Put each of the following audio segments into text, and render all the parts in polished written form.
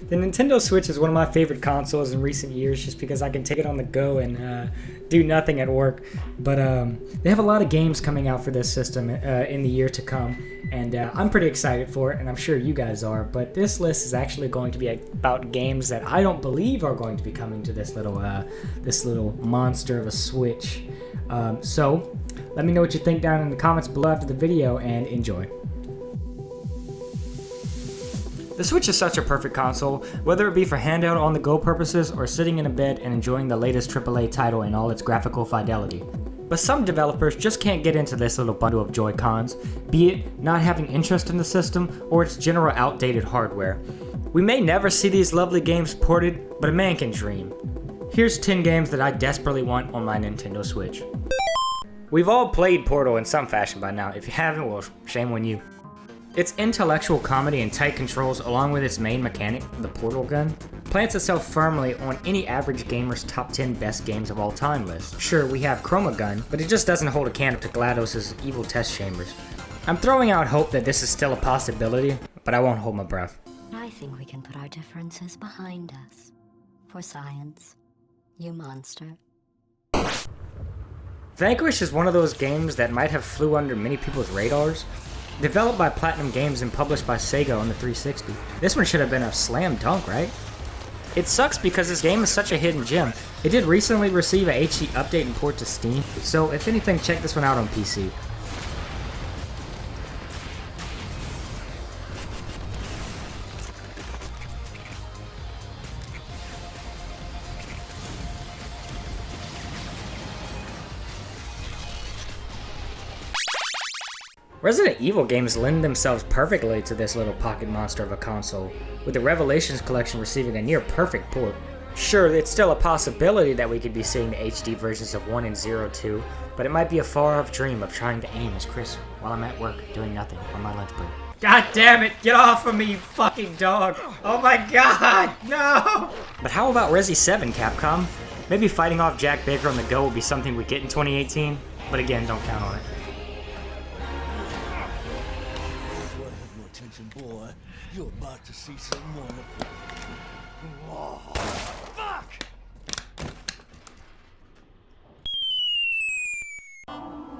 The Nintendo Switch is one of my favorite consoles in recent years just because I can take it on the go and do nothing at work. But they have a lot of games coming out for this system in the year to come, and I'm pretty excited for it, and I'm sure you guys are. But this list is actually going to be about games that I don't believe are going to be coming to this little monster of a Switch. So let me know what you think down in the comments below after the video, and enjoy. The Switch is such a perfect console, whether it be for handheld on-the-go purposes or sitting in a bed and enjoying the latest AAA title in all its graphical fidelity. But some developers just can't get into this little bundle of Joy-Cons, be it not having interest in the system or its general outdated hardware. We may never see these lovely games ported, but a man can dream. Here's 10 games that I desperately want on my Nintendo Switch. We've all played Portal in some fashion by now. If you haven't, well, shame on you. Its intellectual comedy and tight controls, along with its main mechanic, the portal gun, plants itself firmly on any average gamer's top 10 best games of all time list. Sure, we have Chroma Gun, but it just doesn't hold a candle to GLaDOS' evil test chambers. I'm throwing out hope that this is still a possibility, but I won't hold my breath. I think we can put our differences behind us. For science, you monster. Vanquish is one of those games that might have flew under many people's radars. Developed by Platinum Games and published by Sega on the 360. This one should have been a slam dunk, right? It sucks because this game is such a hidden gem. It did recently receive a HD update and port to Steam, so if anything, check this one out on PC. Resident Evil games lend themselves perfectly to this little pocket monster of a console, with the Revelations collection receiving a near perfect port. Sure, it's still a possibility that we could be seeing the HD versions of 1 and 0 too, but it might be a far-off dream of trying to aim as Chris while I'm at work doing nothing on my lunch break. God damn it! Get off of me, you fucking dog! Oh my god! No! But how about Resi 7, Capcom? Maybe fighting off Jack Baker on the go will be something we get in 2018, but again, don't count on it. Boy, you're about to see some wonderful. Oh, fuck!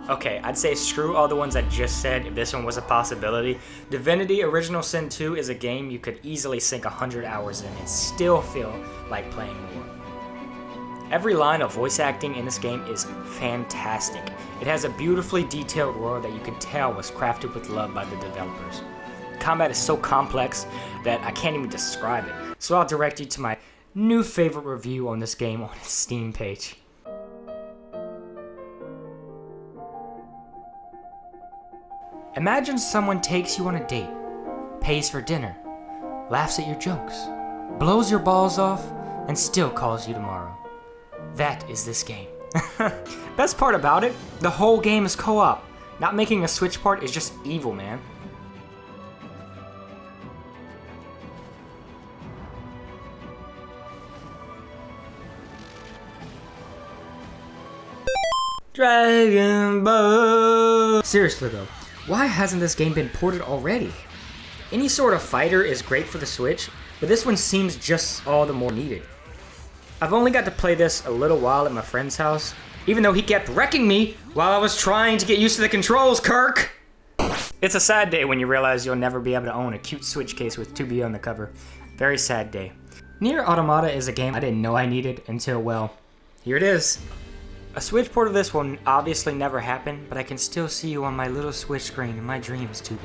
Okay, I'd say screw all the ones I just said if this one was a possibility. Divinity Original Sin 2 is a game you could easily sink 100 hours in and still feel like playing more. Every line of voice acting in this game is fantastic. It has a beautifully detailed world that you can tell was crafted with love by the developers. Combat is so complex that I can't even describe it, so I'll direct you to my new favorite review on this game on its Steam page. Imagine someone takes you on a date, pays for dinner, laughs at your jokes, blows your balls off, and still calls you tomorrow. That is this game. Best part about it, the whole game is co-op. Not making a Switch part is just evil, man. Dragon Ball! Seriously though, why hasn't this game been ported already? Any sort of fighter is great for the Switch, but this one seems just all the more needed. I've only got to play this a little while at my friend's house, even though he kept wrecking me while I was trying to get used to the controls, Kirk! It's a sad day when you realize you'll never be able to own a cute Switch case with 2B on the cover. Very sad day. Nier Automata is a game I didn't know I needed until, well, here it is. A Switch port of this will obviously never happen, but I can still see you on my little Switch screen in my dreams, 2B.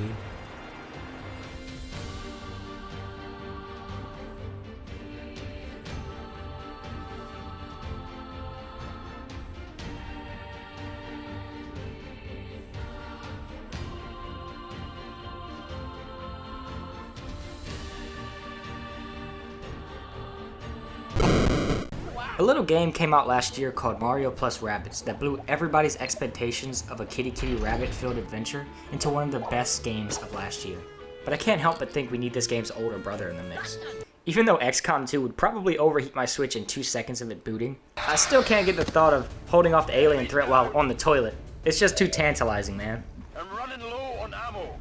A little game came out last year called Mario Plus Rabbids that blew everybody's expectations of a kitty rabbit-filled adventure into one of the best games of last year. But I can't help but think we need this game's older brother in the mix. Even though XCOM 2 would probably overheat my Switch in 2 seconds of it booting, I still can't get the thought of holding off the alien threat while on the toilet. It's just too tantalizing, man. I'm running low on ammo.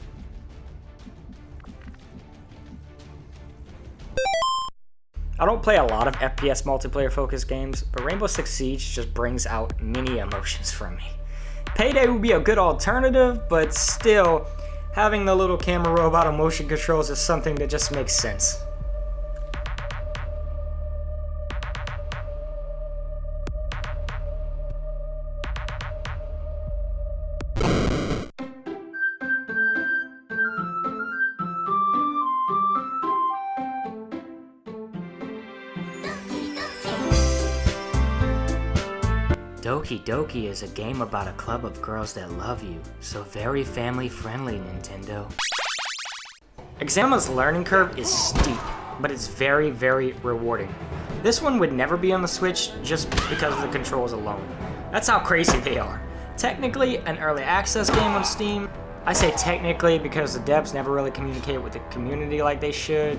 I don't play a lot of FPS multiplayer focused games, but Rainbow Six Siege just brings out many emotions from me. Payday would be a good alternative, but still, having the little camera robot and motion controls is something that just makes sense. DokiDoki is a game about a club of girls that love you, so very family friendly, Nintendo. Exama's learning curve is steep, but it's very, very rewarding. This one would never be on the Switch just because of the controls alone. That's how crazy they are. Technically, an early access game on Steam. I say technically because the devs never really communicate with the community like they should.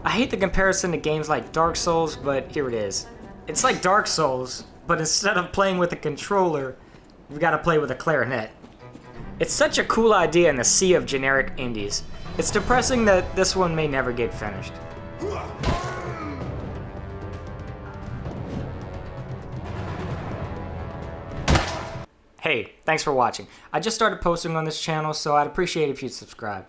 I hate the comparison to games like Dark Souls, but here it is. It's like Dark Souls, but instead of playing with a controller, you've got to play with a clarinet. It's such a cool idea in the sea of generic indies. It's depressing that this one may never get finished. Hey, thanks for watching. I just started posting on this channel, so I'd appreciate it if you'd subscribe.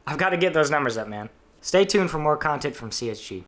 I've got to get those numbers up, man. Stay tuned for more content from CSG.